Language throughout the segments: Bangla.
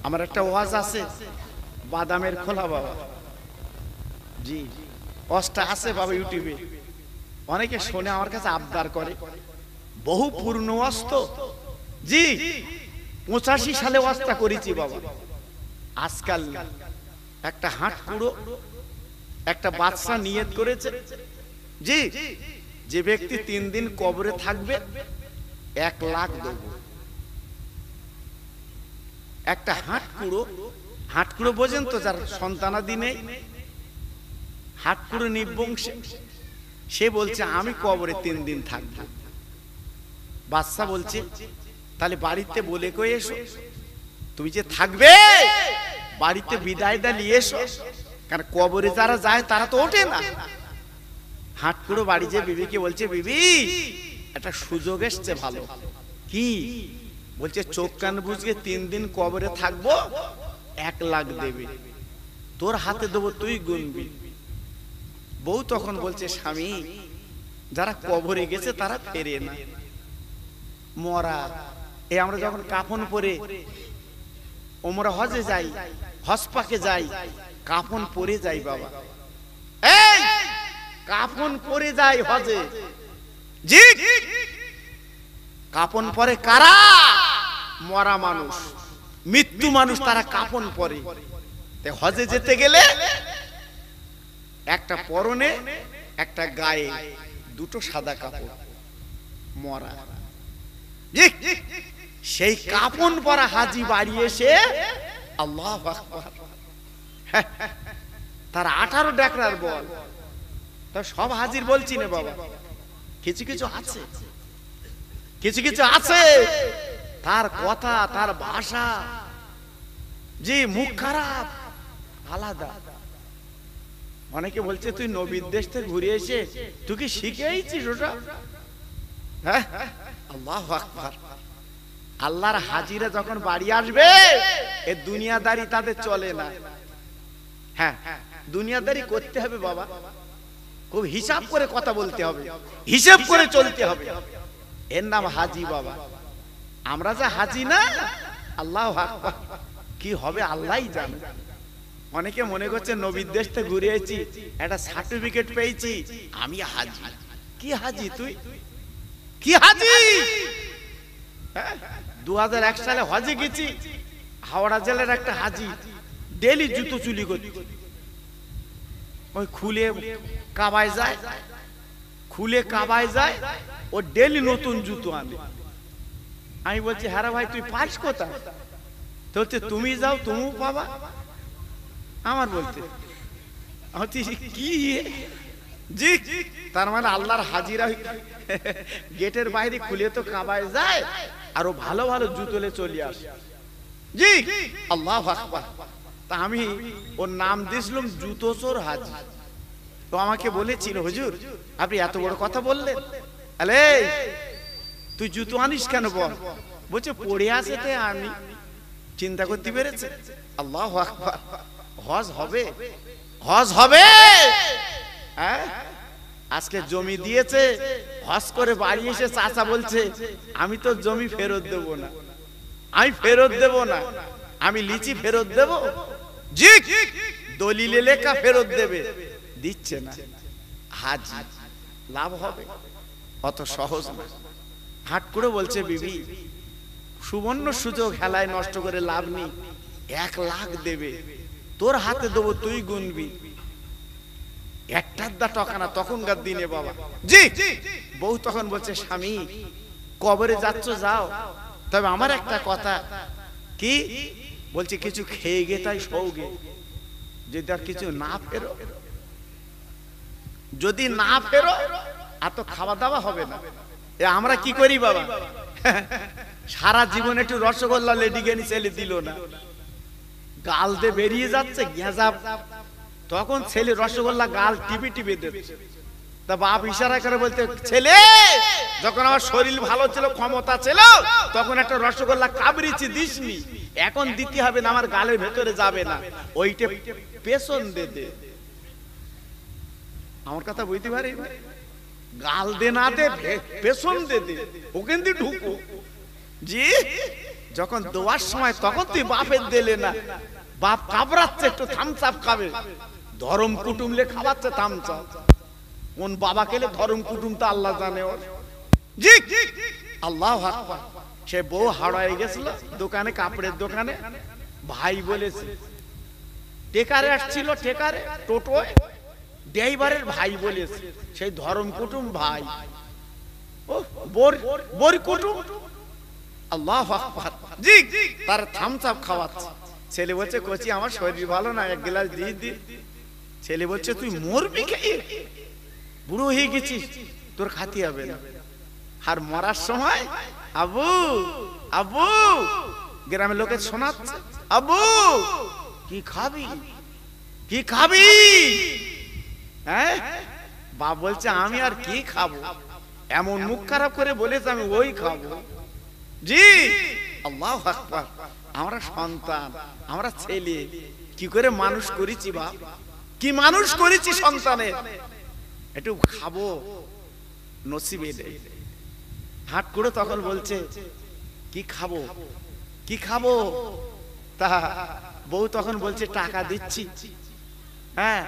আমার একটা ওয়াজ আছে বাদামের খোলা বাবা, জি ওয়াজটা আছে বাবা ইউটিউবে, অনেকে শুনে আমার কাছে আবদার করে, বহু পূর্ণ ওয়াজ তো, জি 85 সালে ওয়াজটা করেছি বাবা। আজকাল একটা হাট কুড়ো একটা বাচ্চা নিয়ত করেছে, জি যে ব্যক্তি 3 দিন কবরে থাকবে 1 লাখ দেব। একটা হাট কুড়ো বোঝেন তো, যার সন্তানাদি নেই, হাট কুড়ো নিবংশে, সে বলছে আমি কবরে 3 দিন থাকবো। বাচ্চা বলছে তাহলে বাড়িতে বলে কয়ে এসো, তুমি যে থাকবে বাড়িতে বিদায়টা নিয়ে এসো, কারণ কবরে যারা যায় তারা তো ওঠে না। হাট কুড়ো বাড়ি যে বিবিকে বলছে, বিবি একটা সুযোগ এসছে ভালো। কি বলছে? চোখ কান বুঝে 3 দিন কবরে থাকবো, 1 লাখ দেবে, তোর হাতে দেবো, তুই গুনবি। বউ তখন বলছে, স্বামী যারা কবরে গেছে তারা ফেরে না, মরা। এই আমরা যখন কাফন পরে ওমরা হজে যাই, হজ পাকে যাই, কাফন পরে যাই বাবা, এই কাফন পরে যাই হজে, জি কাফন পরে কারা? মরা মানুষ, মৃত্যু মানুষ, তারা কাফন পরে। হজে যেতে গেলে একটা পরনে একটা গায়ে, দুটো সাদা কাপড়, মরা। সেই কাফন পরা হাজি বাড়ি এসে আল্লাহু আকবার, তার 18 ডাকরার বল। তো সব হাজির বলছি না বাবা, কিছু কিছু আছে, কিছু কিছু আছে তার কথা, তার ভাষা, জি মুখ খারাপ আলাদা। অনেকে বলছে তুই নবীর দেশ থেকে ঘুরে এসে তুই কি শিখেছিস ওটা? হ্যাঁ, আল্লাহু আকবার। আল্লাহর হাজিরা যখন বাড়ি আসবে, এ দুনিয়াদারি তাদের চলে না। হ্যাঁ, দুনিয়াদারি করতে হবে বাবা, খুব হিসাব করে কথা বলতে হবে, হিসাব করে চলতে হবে। এর নাম হাজি বাবা। আমরা যা হাজি না, আল্লাহু আকবার, কি হবে আল্লাহই জানে। অনেকে মনে করছে নবীর দেশ থেকে ঘুরে এসেছি, একটা সার্টিফিকেট পেয়েছি, আমি হাজি। কি হাজি তুই? কি হাজি? 2001 সালে হজে গেছি, হাওড়া জেলার একটা হাজি ডেলি জুতো চুলি করত, ওই খুলে কাবায় যায়, খুলে কাবায় যায়, ও ডেলি নতুন জুতো আনে। আমি বলছি, হ্যাঁ ভাই তুই পাস কোথায়? তো বলছে তুমি যাও তুমিও পাবা। আমার বলতে কি, জি তার মানে আল্লাহর হাজিরা গেটের বাইরে খুলে তো কাবায় যায়, আরো ভালো ভালো জুতোলে চলে আসে, জি আল্লাহু আকবার। তা আমি ওর নাম দিয়েছিলাম জুতো চোর হাজি। তো আমাকে বলেছিল, হুজুর আপনি এত বড় কথা বললেন, আলে তুই জুতো আনিস কেন বল? বলছে পড়ে আছে তে আমি। চিন্তা করতে পেরেছে? আল্লাহু আকবার। হজ হবে, হজ হবে। হ্যাঁ, আজকে জমি দিয়েছে, হজ করে বাড়ি এসে চাচা বলছে আমি তো জমি ফেরত দেব না, আমি ফেরত দেব না, আমি লিচি ফেরত দেব। জি দলিলে লেখা ফেরত দেবে, দিচ্ছে না। হাজি লাভ হবে? অত সহজ না। হাট করে বলছে, বিবি সুবর্ণ সুযোগ হেলায় নষ্ট করে লাভ নেই, 1 লাখ দেবে, তোর হাতে দেবো, তুই গুনবি। একটার দা টকানা তখনকার দিনে বাবা, জি বউ তখন বলছে, স্বামী কবরে যাচ্ছ যাও, তবে আমার একটা কথা। কি বলছে? কিছু খেয়ে গে তাই সৌগে, যদি আর কিছু না ফেরো, যদি না ফেরো আর তো খাওয়া দাওয়া হবে না। আমরা কি করি বাবা, সারা জীবন একটু রসগোল্লা লেডিকেনি ছেলে দিল না, গাল দিয়ে বেরিয়ে যাচ্ছে গেঁজা, তখন ছেলে রসগোল্লা গাল টিপে টিপে দিচ্ছে। তা বাপ ইশারা করে বলতে, ছেলে যখন আমার শরীর ভালো ছিল, ক্ষমতা ছিল, তখন একটা রসগোল্লা কাবরিছি দিসনি, এখন দিতে হবে না, আমার গালের ভেতরে যাবে না, ওইটা পেছন দে দে। আমার কথা বুঝতে পারি? গাল দে না দে, পেছন দে দে, ওখান দিয়ে ঢুকো। জি যখন দোয়ার সময় তখন তুই বাপের দিলে না, বাপ কাবরাচ্ছে একটু থামস আপ খাবে, ধরম কুটুমলে খাওয়াচ্ছে থামস আপ। কোন বাবা খেলে ধরম কুটুম তো আল্লাহ জানে। ওর জি আল্লাহু আকবার। সে বউ হারায় গেছিল দোকানে, কাপড়ের দোকানে, ভাই বলেছে টেকারে আসছিল, টেকারে টোটোয় ড্রাইভারের ভাই বলেছে, সেই ধরম কুটুম ভাই, ও বর কুটুম। আল্লাহু আকবার। জি তার থামস আপ খাওয়াচ্ছে। ছেলে বলছে কচি আমার শরীর ভালো না, এক গ্লাস দিয়ে দি। ছেলে বলছে তুই মরবি খেয়ে, বুড়ো হয়ে গেছিস, তোর খাতি হবে না। আর মরার সময় আবু আবু গ্রামের লোকে শোনাচ্ছে, আবু কি খাবি, কি খাবি? হ্যাঁ, বাপ বলছে আমি আর কি খাবো, এমন মুখ খারাপ করে বলেছে আমি ওই খাবো। জি আল্লাহু আকবার। আমরা সন্তান, আমরা ছেলে, কি করে মানুষ করেছি বাপ, কি মানুষ করেছি সন্তানের, একটু খাবো নসিবে নেই। হাট করে তখন বলছে কি খাবো, কি খাবো? তা বউ তখন বলছে টাকা দিচ্ছি, হ্যাঁ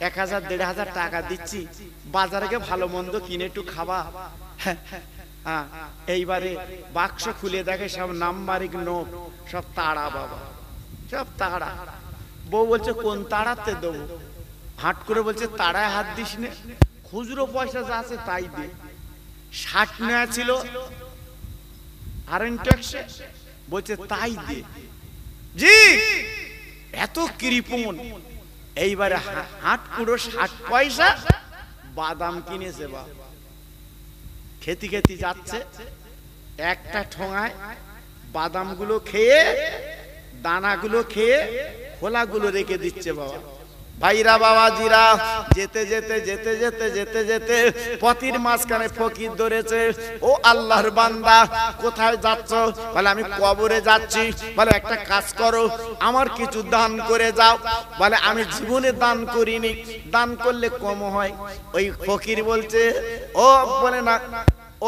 1000 1500 টাকা দিচ্ছি, বাজারে গিয়ে ভালো মন্দ কিনে একটু খাবা। হ্যাঁ, এইবারে বাক্স খুলে দেখে সব নাম্বারিক নোট, সব তাড়া বাবা, সব তাড়া। বউ বলছে কোন তাড়াতে দেবো? হাট করে বলছে তাড়ায় হাত দিস নে, খুচরো পয়সা যা আছে তাই দে। 60 নেওয়া ছিল কারেন্ট ট্যাক্সে, বলছে তাই দে। জি এত কৃপণ। এইবারে হাট কুড়ো 60 পয়সা বাদাম কিনেছে বাবা, খেতে খেতে যাচ্ছে, একটা ঠোঙায় বাদামগুলো খেয়ে, দানাগুলো খেয়ে, খোলাগুলো রেখে দিচ্ছে বাবা। ভাইরা বাবাজিরা, যেতে যেতে যেতে যেতে যেতে যেতে পথের মাঝখানে ফকির ধরেছে, ও আল্লাহর বান্দা কোথায় যাচ্ছ? বলে আমি কবরে যাচ্ছি। বলে একটা কাজ করো, আমার কিছু দান করে যাও। বলে আমি জীবনে দান করিনি, দান করলে কম হয়। ওই ফকির বলছে, ও বলে না,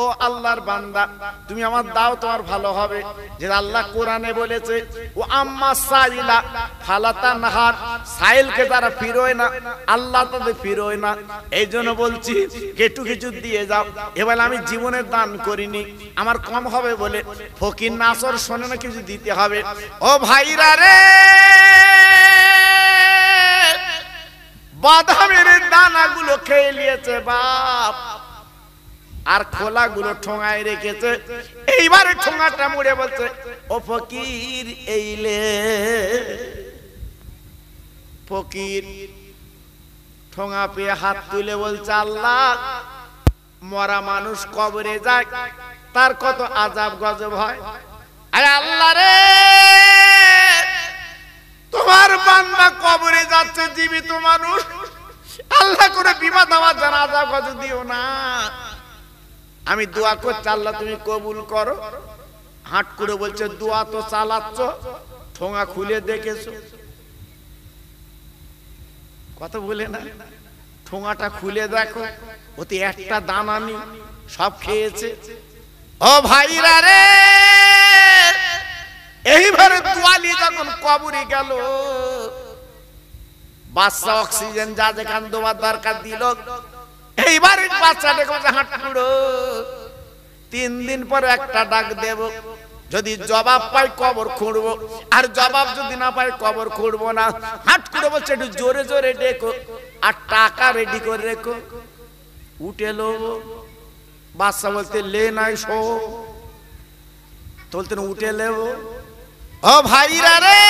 ও আল্লাহর বান্দা তুমি আমার দাও, তোমার ভালো হবে। যে আল্লাহ কোরআনে বলেছে, ও আম্মা সাইলা ফালাতা নাহার, সাইলকে তারা ফিরোয় না, আল্লাহ তাদের ফিরোয় না। এই জন্য বলছি একটু কিছু দিয়ে যাও। এবার আমি জীবনে দান করিনি, আমার কম হবে বলে ফকির নাসর শোনে না, কিছু দিতে হবে। ও ভাইরা রে, বাদামের দানাগুলো খেয়ে নিয়েছে বাপ, আর খোলাগুলো ঠোঙায় রেখেছে। এইবারে ঠোঙাটা মুড়ে বলছে, ও ফকির এইলে। ফকির ঠোঙা পেয়ে হাত তুলে বলছে, আল্লাহ মরা মানুষ কবরে যায়, তার কত আযাব গজব হয়। আরে আল্লাহ রে, তোমার বান্দা কবরে যাচ্ছে জীবিত মানুষ, আল্লাহ করে বিপদ আমার জানা আযাব গজব দিও না। আমি দোয়া করছি আল্লাহ তুমি কবুল করো। হাট করে বলছে দোয়া তো চালাচ্ছ, ঠোঙা খুলে দেখেছো? কথা বলে না, ঠোঙাটা খুলে দেখো, ওতে একটা দানা নেই, সব খেয়েছে। ও ভাইরা রে, এইবারে তোয়ালি যখন কবরে গেল, বাচ্চা অক্সিজেন যা যেখান দেওয়ার দরকার দিল। এইবারে বাচ্চাটা বলছে হাট পুরো 3 দিন পরে একটা ডাক দেব, যদি জবাব পাই কবর খুঁড়বো, আর জবাব যদি না পাই কবর খুঁড়বো না। হাট করে বলছে একটু জোরে জোরে ডেকো, আর টাকা রেডি করে রেখো। উঠে লো, বাচ্চা বলতে লে নাই শো, বলতেন উঠে লেব। ও ভাইরা রে,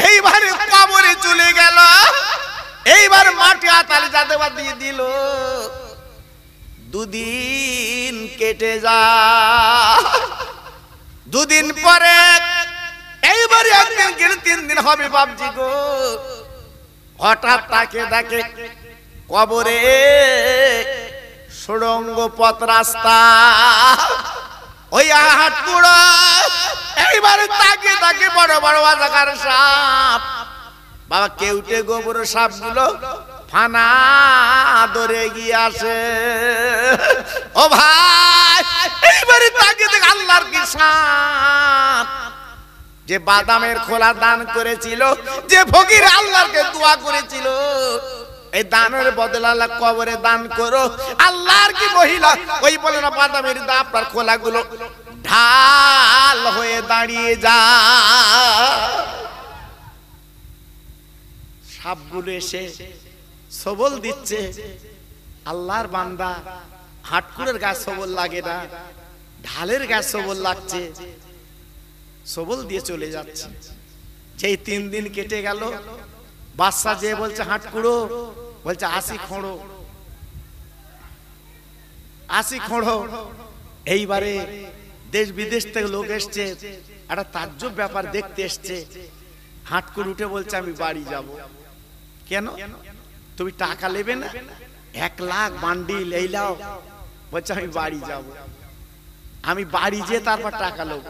এইবারে কবরে চলে গেল। এইবার মাটি আতালি যাতে দিয়ে দিল। 2 দিন কেটে যায়, 2 দিন পরে এইবারে একদিন গেলে 3 দিন হবে বাপজি গো। হঠাৎ তাকে দেখে কবরে সুড়ঙ্গ পথ রাস্তা, ওই হাট পুরো। এইবারে তাকে তাকে বড় বড় আজাকার সাপ বাবা, কেউটে গোবর সাপ গুলো ফানা ধরে গিয়ে আসে। ও ভাই, এইবারে তাকে দেখ আল্লাহর কি শান, যে বাদামের খোলা দান করেছিল, যে ফকির আল্লাহকে দোয়া করেছিল, এই দানের বদলে আল্লাহ কবরে দান করো। আল্লাহর কি মহিলা, ওই বলে না বাদামের দা আপনার খোলাগুলো ঢাল হয়ে দাঁড়িয়ে যা। সাপগুলো এসে সবল দিচ্ছে, আল্লাহর বান্দা হাটকুড়ের গাছ সবল লাগে না, ঢালের গাছ সবল লাগছে, সবল দিয়ে চলে যাচ্ছে। যেই 3 দিন কেটে গেল, বাদশা যে বলছে হাটকুড়ো, বলছে 80 খোঁড়ো 80 খোঁড়ো। এইবারে দেশ বিদেশ থেকে লোক এসছে, একটা তাজ্জব ব্যাপার দেখতে এসছে। হাটকুড় উঠে বলছে আমি বাড়ি যাব। কেন? তুমি টাকা নেবে না? 1 লাখ বান্ডিল এই লাও। বলছে আমি বাড়ি যাব, আমি বাড়ি যেয়ে তারপর টাকা নেব।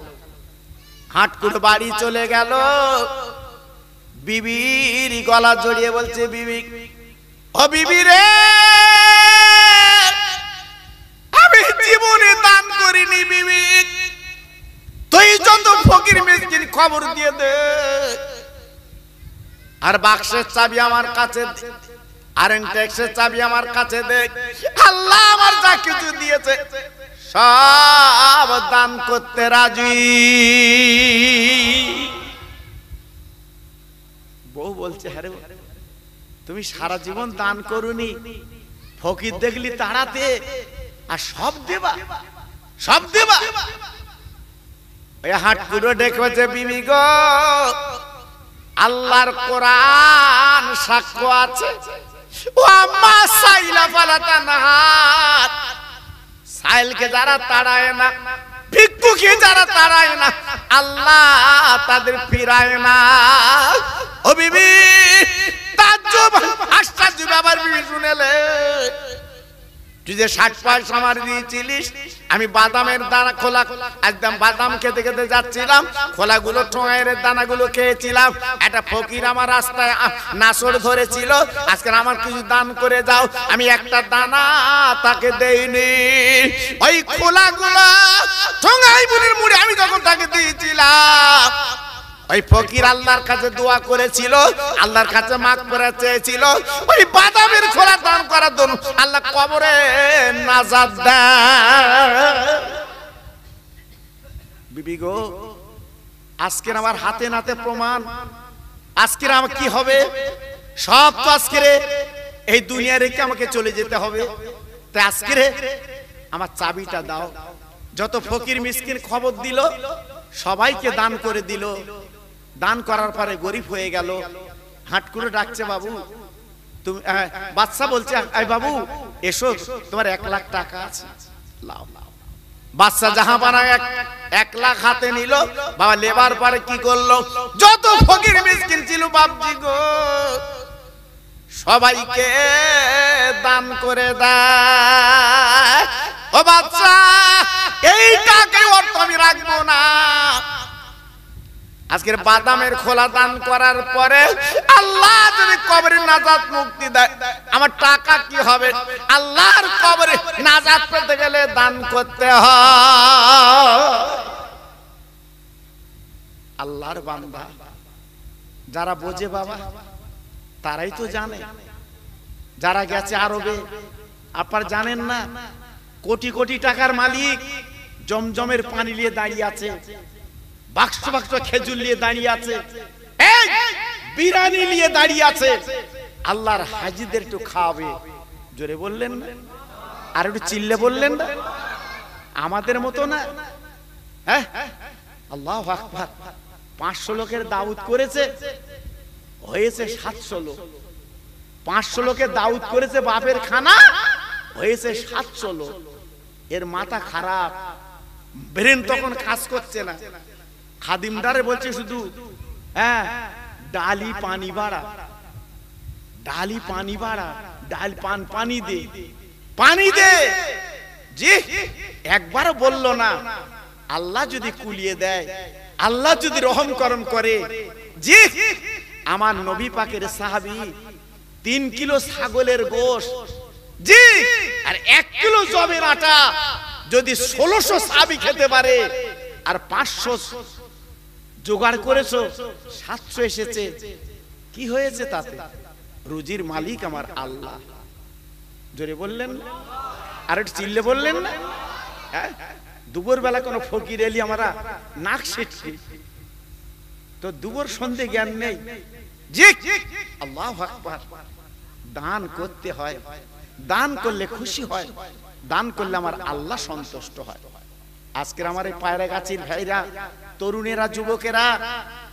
হাটকুড় বাড়ি চলে গেল, বিবির গলা জড়িয়ে বলছে বিবি, ও বিবি রে, আমি জীবনে দান করিনি বিবি, তুই যত ফকির মিসকিন খবর দিয়ে দে, আর বাক্সের চাবি আমার কাছে দে, আর ট্যাক্সের চাবি আমার কাছে দে। আল্লাহ আমার যা কিছু দিয়েছে সব দান করতে রাজি। বউ বলছে হ্যাঁ রে, তুমি সারা জীবন দান করুনি, ফকির দেখলি তাড়াতে, আর সব দেবা, সব দেবা। ওই হাটকুড়ো ডেকেছে, বিবি গো, আল্লাহর কোরআন সাক্ষ্য আছে, ও আম্মা সাইলা ফালাতা নাহাত, সাইলকে যারা তাড়ায় না, ভিক্ষুকে যারা তাড়ায় না, আল্লাহ তাদের ফিরায় না। ও বিবি, তাজ্জব আশ্চর্য ব্যাপার বিবি শুনেলে, তুই যে 60 পয়সা আমার দিয়েছিলিস, আমি বাদামের দানা খোলা, একদম বাদাম খেতে খেতে যাচ্ছিলাম, খোলাগুলো ঠোঙায়ের দানাগুলো খেয়েছিলাম, একটা ফকির আমার রাস্তায় নাসর ধরেছিল, আজকে আমার কিছু দান করে যাও। আমি একটা দানা তাকে দেইনি, ওই খোলাগুলো ঠোঙায় বুনির মুড়ে আমি যখন তাকে দিয়েছিলাম, ওই ফকির আল্লাহর কাছে দোয়া করেছিল, আল্লাহর কাছে মাগফিরাত চেয়েছিল, ওই বাদামের খোলা দান করার জন্য আল্লাহ কবরে নাজাত দেয়। বিবি গো, আজকের আমার হাতে নাতে প্রমাণ, আজকের আমার কি হবে, সব তো আজকের এই দুনিয়া রেখে আমাকে চলে যেতে হবে, তাই আজকের আমার চাবিটা দাও। যত ফকির মিসকিন খবর দিল, সবাইকে দান করে দিল। দান করার পরে গরিব হয়ে গেল। হাটকুড়ো ডাকছে, বাবু তুমি, বাদশা বলছে, আই বাবু এসো, তোমার 1 লাখ টাকা আছে, লাও। বাদশা জাহাপানা 1 লাখ হাতে নিল। বাবা লেবার পরে কি করলো, যত ফকির মিসকিন ছিল বাবজি গো, সবাইকে দান করে দেয়। ও বাদশা, এই টাকায় অর্থ আমি রাখবো না। আজকের বাদামের খোলা দান করার পরে আল্লাহ যদি কবরে নাজাত মুক্তি দেয়, আমার টাকা কি হবে? আল্লাহর কবরে নাজাত পেতে গেলে দান করতে হয়। আল্লাহর বান্দা যারা বোঝে বাবা, তারাই তো জানে। যারা গেছে আরবে, আপনারা জানেন না, কোটি কোটি টাকার মালিক জমজমের পানি নিয়ে দাঁড়িয়ে আছে, বাক্স বাক্স খেজুর নিয়ে দাঁড়িয়ে আছে, এই বিরিয়ানি নিয়ে দাঁড়িয়ে আছে। আল্লাহর হাজিদের একটু খাওয়াবে, জোরে বললেন না? আর একটু চিল্লে বললেন না? আমাদের মতো না, হ্যাঁ? আল্লাহু আকবার। 500 লোকের দাওয়াত করেছে, হয়েছে 700 লোক। 500 লোকের দাওয়াত করেছে বাপের খানা, হয়েছে 700 লোক। এর মাথা খারাপ, ব্রেন তখন কাজ করছে না। খাদিমদারে বলছে শুধু, হ্যাঁ ডালি পানি বাড়া, ডালি পানি বাড়া, ডাল পানি দে, পানি দে। জি, একবারও বলল না। আল্লাহ যদি কুলিয়ে দেয়, আল্লাহ যদি রহম করম করে, জি আমার নবী পাকের সাহাবী 3 কিলো ছাগলের গোশত, জি, আর 1 কিলো জবের আটা যদি 1600 সাহাবী খেতে পারে, আর 500 জোগাড় করেছো, 700 এসেছে, কি হয়েছে তাতে? রুজির মালিক আমার আল্লাহ। জোরে বললেন না? আর একটু চিল্লে বললেন না? হ্যাঁ, দুপুর বেলা কোনো ফকির এলি আমরা নাক সেটছি তো দুপুর সন্ধে জ্ঞান নেই। জি, আল্লাহু আকবার। দান করতে হয়, দান করলে খুশি হয়, দান করলে আমার আল্লাহ সন্তুষ্ট হয়। আজকের আমার এই পায়রা গাছির ভাইরা, তরুণেরা, যুবকেরা,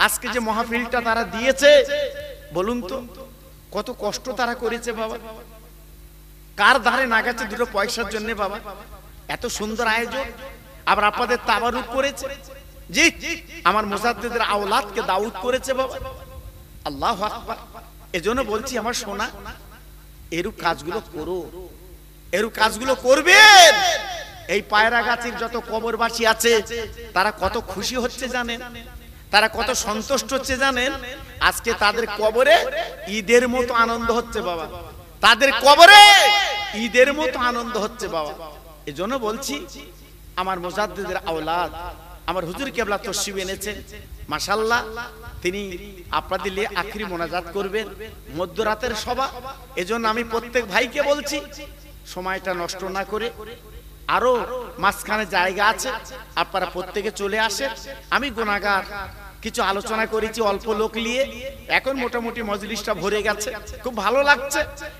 আজকে যে মাহফিলটা তারা দিয়েছে, বলুন তো কত কষ্ট তারা করেছে বাবা। কার ধারে না গেছে দুটো পয়সার জন্য বাবা। এত সুন্দর আয়োজন, আবার আপনাদের তাবারুক করেছে। জি, আমার মুজাদ্দিদের আওলাদকে দাউদ করেছে বাবা। আল্লাহু আকবার। এজন্য বলছি আমার সোনা, এরূপ কাজগুলো করো, এরূপ কাজগুলো করবেন। এই পায়রা গাছের যত কবরবাসী আছে তারা কত খুশি হচ্ছে জানেন, তারা কত সন্তুষ্ট হচ্ছে জানেন। আজকে তাদের কবরে ঈদের মতো আনন্দ হচ্ছে বাবা, তাদের কবরে ঈদের মতো আনন্দ হচ্ছে বাবা। এজন্য বলছি আমার মুজাদ্দিদের আওলাদ, আমার হুজুর কেবলা তশরিফ এনেছেন, মাশাআল্লাহ। তিনি আপনাদের নিয়ে আখিরি মোনাজাত করবেন, মধ্যরাতের সভা। এজন্য আমি প্রত্যেক ভাইকে বলছি সময়টা নষ্ট না করে, আরো মাঝখানে জায়গা আছে, আপনারা প্রত্যেকে চলে আসেন। আমি গুনাহগার, কিছু আলোচনা করেছি অল্প লোক নিয়ে, এখন মোটামুটি মজলিসটা ভরে গেছে, খুব ভালো লাগছে।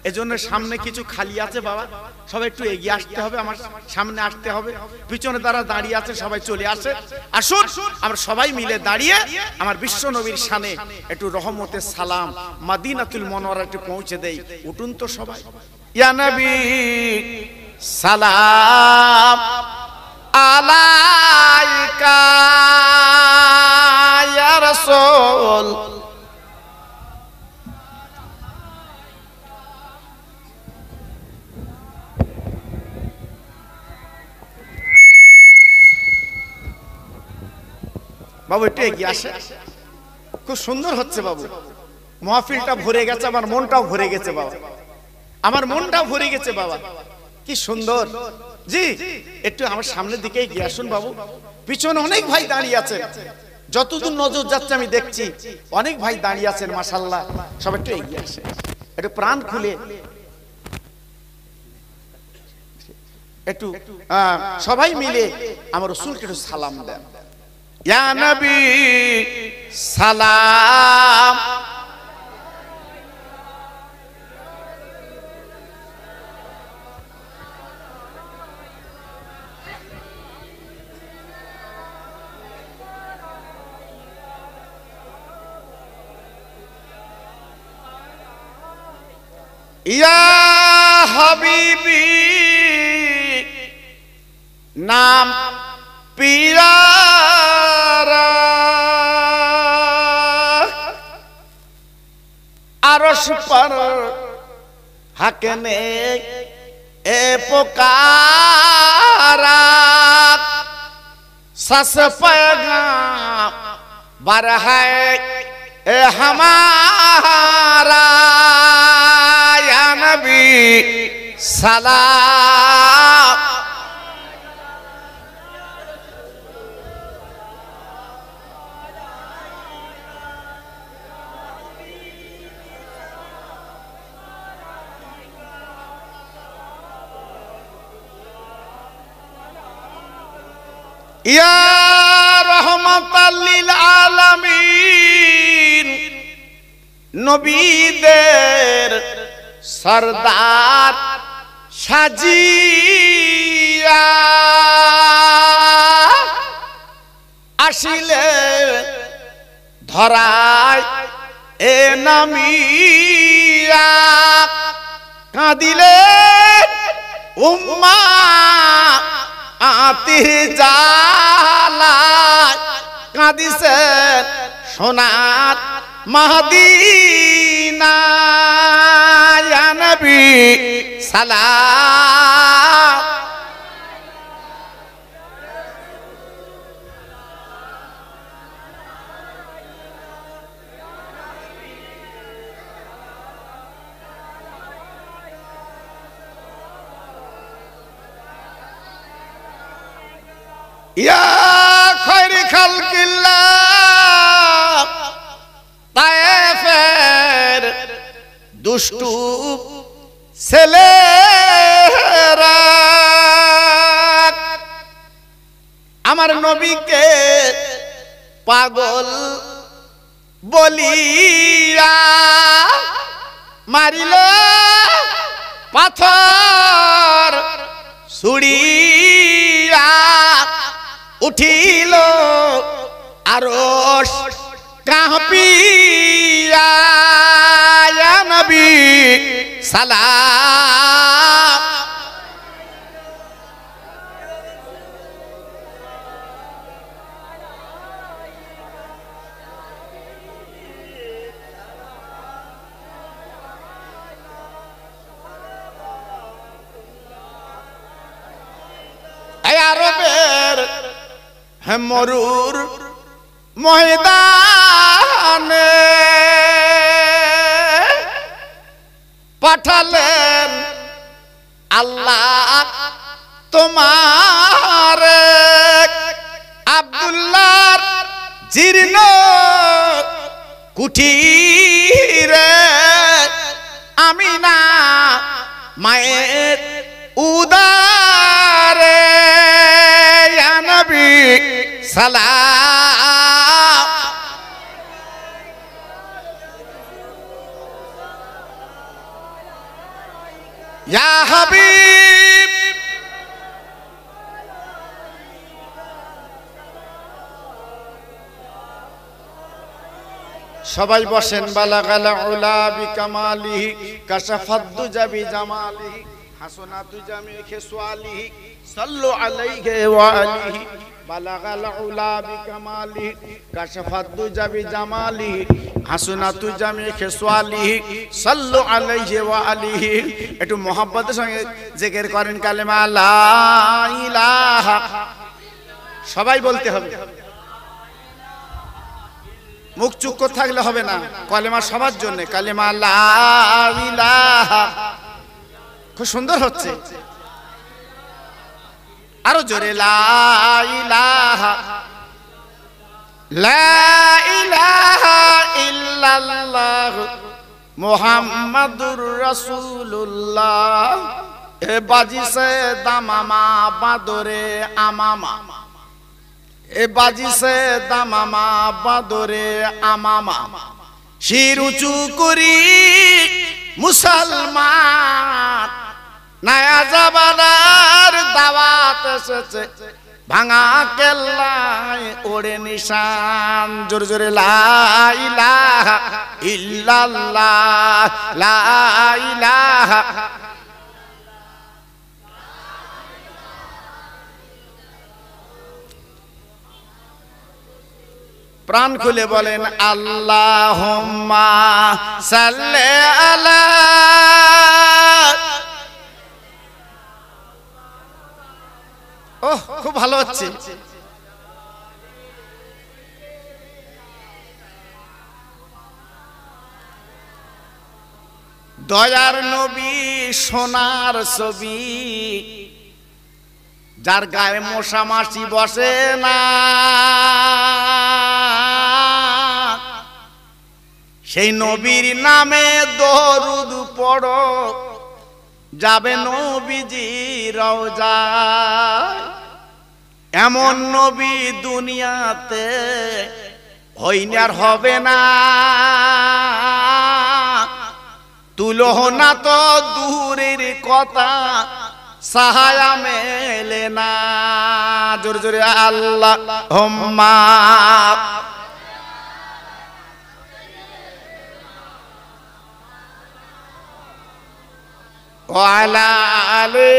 এজন্য সামনে কিছু খালি আছে বাবা, সবাই একটু এগিয়ে আসতে হবে, আমার সামনে আসতে হবে। পিছনে তারা দাঁড়িয়ে আছে, সবাই চলে আসে। আসুন আমরা সবাই মিলে দাঁড়িয়ে আমার বিশ্ব নবীর শানে একটু রহমতের সালাম মদিনাতুল মুনাওয়ারা একটু পৌঁছে দেই। উঠুন তো সবাই। ইয়া নবী সালাম আলাইকা ইয়া রাসূল। বাবু একটু এগিয়ে আসে, খুব সুন্দর হচ্ছে বাবু, মাহফিলটা ভরে গেছে, আমার মনটাও ভরে গেছে বাবা, আমার মনটাও ভরে গেছে বাবা, কি সুন্দর। জি, একটু আমার সামনের দিকে এগিয়ে আসুন বাবু। পিছনে অনেক ভাই দাঁড়িয়ে আছে, যতদূর নজর যাচ্ছে আমি দেখছি অনেক ভাই দাঁড়িয়ে আছেন, মাশাআল্লাহ। সব একটু এগিয়ে আসে, একটু প্রাণ খুলে একটু সবাই মিলে আমার রাসূলকে একটু সালাম দেন। ইয়া নবী সালাম ইয়া হাবিবি নাম পিয়ারা আরশ पर হাকেনে এ পুকারা सस पैगाम बर है ए हमारा या नबी सलाम। या रहमताल लिल आलमीन नबीদের सरदार সাজিয়া আসিলে ধরায় এ নামিয়া কাঁদিলে উম্মা আতির জালায় কাঁদিছেন সোনার মদিনা ইয়া নবী সালাম। ইয়া খায়রি খালকিল্লাহ তায়েফের দুষ্টু ছেলেরা আমার নবীকে পাগল বলিয়া মারিল পাথর ছুড়িয়া উঠিল আরশ কাঁপিয়া ইয়া নবী সালাম আরবের মরুর ময়দানে পাঠালেন আল্লাহ তোমার আব্দুল্লাহর জীর্ণ কুঠিরে আমিনা মায়ের উদারে ইয়া নবী সালাম ইয়া হাবিব সবাই বসেন বালাগাল উলা বিকামালিহি কাশাফাদ্দু জাবি জামালিহি হাসনাতু জামি খিসওয়ালিহি সাল্লু আলাইহি ওয়া আলিহি বালাগাল উলা বিকামালিহি কাশাফাদ্দু জাবি জামালিহি হাসনাতু জামি খিসওয়ালিহি সাল্লু আলাইহি ওয়া আলিহি একটু মোহাব্বতের সঙ্গে জিকির করেন কালেমা লা ইলাহা সবাই বলতে হবে মুখ চুপ থাকলে হবে না কালেমা সবার জন্য কালেমা লা ইলাহা খুব সুন্দর হচ্ছে আরো জোরে লা ইলাহা ইল্লাল্লাহ মুহাম্মাদুর রাসূলুল্লাহ এ বাজি সে দামামা বাদরে আমামা এ বাজি সে দামামা বাদরে আমামা শির উঁচু করি মুসলমান নয়া জামানার দাওয়াত এসেছে ভাঙা কেল্লায় ওড়ে নিশান জোরে জোরে লা ইলাহা ইল্লাল্লাহ লা ইলাহা প্রাণ খুলে বলেন আল্লাহুম্মা সাল্লি আলা ওহ খুব ভালো হচ্ছে দয়ার নবী সোনার ছবি যার গায়ে মশা মাছি বসে না সেই নবীর নামে দরুদ পড়ো যাবে নবীজি রওজায় এমন নবী দুনিয়াতে হইনি আর হবে না তুলো না তো দূরের কথা সাহায়া মেলে না জোরে জোরে আল্লাহুম্মা ওয়া আলা আলি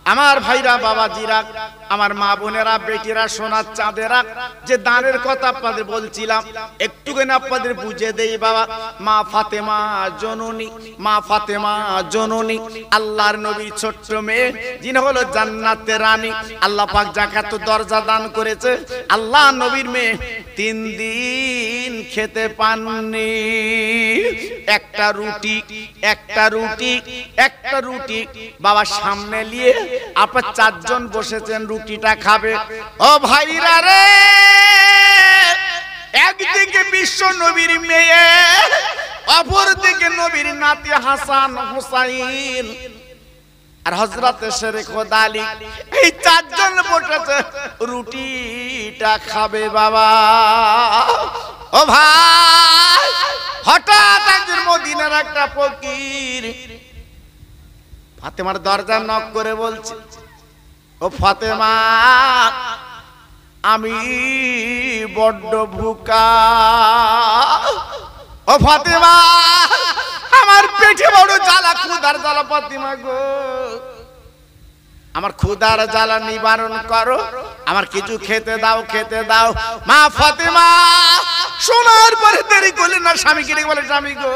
আমার ভাইরা বাবাজিরা আমার মা বোনেরা, বেটিরা, সোনার চাঁদেরা, যে দানের কথা আপনাদের বলছিলাম একটুখানি আপনাদের বুঝে দেই বাবা। মা ফাতেমা জননী, মা ফাতেমা জননী আল্লাহর নবীর ছোট্ট মেয়ে, যিনি হলো জান্নাতের রানী। আল্লাহ পাক যাকে এত দরজা দান করেছে, আল্লাহ নবীর মেয়ে 3 দিন খেতে পাননি। একটা রুটি বাবা সামনে নিয়ে আপনার 4 জন বসেছেন, রুটিটা খাবে। ও ভাইরা রে, একদিকে বিশ্ব নবীর মেয়ে, অপরদিকে নবীর নাতি হাসান হুসাইন আর হযরত শেরে খোদা আলী, এই 4 জন বসেছে, রুটিটা খাবে বাবা। ও ভাই, হঠাৎ একজন মদিনার একটা ফকির ফাতেমার দরজা নক করে বলছে, ও ফাতেমা, আমি বড্ড ভুকা। ও ফাতেমা, আমার পেটে বড় জ্বালা, ক্ষুধার জ্বালা। ফাতেমা গো, আমার ক্ষুধার জ্বালা নিবারণ করো, আমার কিছু খেতে দাও, খেতে দাও। মা ফাতেমা শোনার পরে দেরি করলেন না, স্বামীকে ডেকে বলে, স্বামী গো,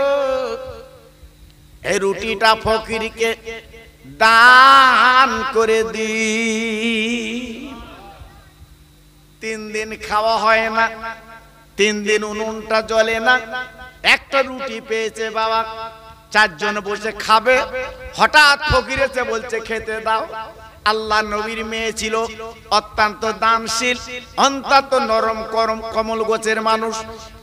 এই রুটিটা ফকিরকে দান করে দি। 3 দিন খাওয়া হয় না, 3 দিন উনুনটা জ্বলে না। একটা রুটি পেয়েছে বাবা, 4 জন বসে খাবে। হঠাৎ ফকির এসে বলছে, খেতে দাও। আল্লাহ নবীর মেয়ে ছিল অত্যন্ত দানশীল, অত্যন্ত নরম কমল গোছের মানুষ।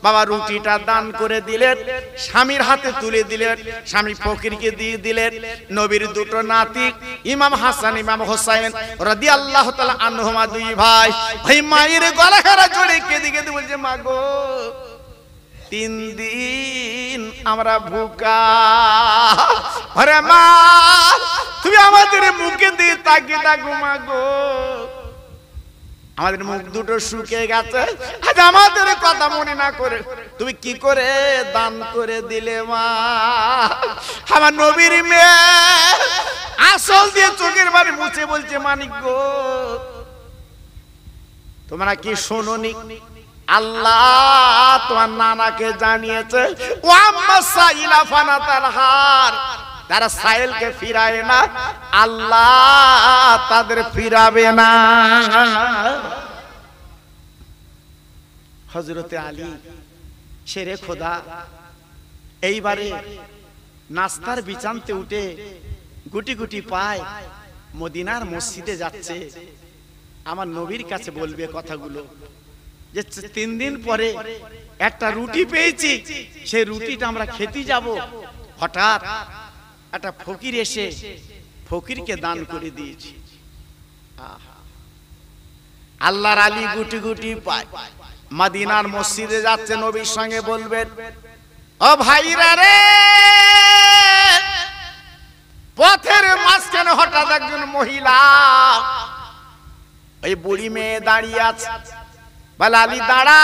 বাবা রুটিটা দান করে দিলেন, স্বামীর হাতে তুলে দিলেন, স্বামী ফকিরকে দিয়ে দিলেন। নবীর 2 নাতি, ইমাম হাসান ইমাম হোসাইন রাদিয়াল্লাহু তাআলা আনহুমা, 2 ভাই, ওই মায়ের গলা খারা জড়ে কেঁদে কেঁদে বলছে, মা গো, 3 দিন আমরা ভুকা। আরে মা, তুমি আমাদের মুখে দিয়ে তাকিয়ে থাকো মা গো, আমাদের মুখ দুটো শুকিয়ে গেছে, আজ আমাদের কথা মনে না করে তুমি কি করে দান করে দিলে মা। আমার নবীর মেয়ে আসল দিয়ে চোখের বাড়ি মুছে বলছে, মানিক গো, তোমরা কি শোনোনি, আল্লাহ তোমার নানাকে জানিয়েছে, ও আম্মা সাইলা ফানাতাল হার, তারা সাইলকে ফিরায় না, আল্লাহ তাদের ফিরাবে না। হযরতে আলী শেরে খোদা এইবারে নাস্তার বিছানতে উঠে গুটি গুটি পায় মদিনার মসজিদে যাচ্ছে। আমার নবীর কাছে বলবে কথাগুলো, যে 3 দিন পরে একটা রুটি পেয়েছি, সেই রুটিটা আমরা খেতে যাব। হঠাৎ একটা ফকির এসে ফকিরকে দান করে দিয়েছি। আল্লাহর আলী গুটি গুটি পায়, মদিনার মসজিদে যাচ্ছে, নবীর সঙ্গে বলবেন, ও ভাইরা রে, পথের মাঝখানে হঠাৎ একজন মহিলা, ওই বুড়ি মেয়ে দাঁড়িয়ে আছে, বলে, আলী দাঁড়াও।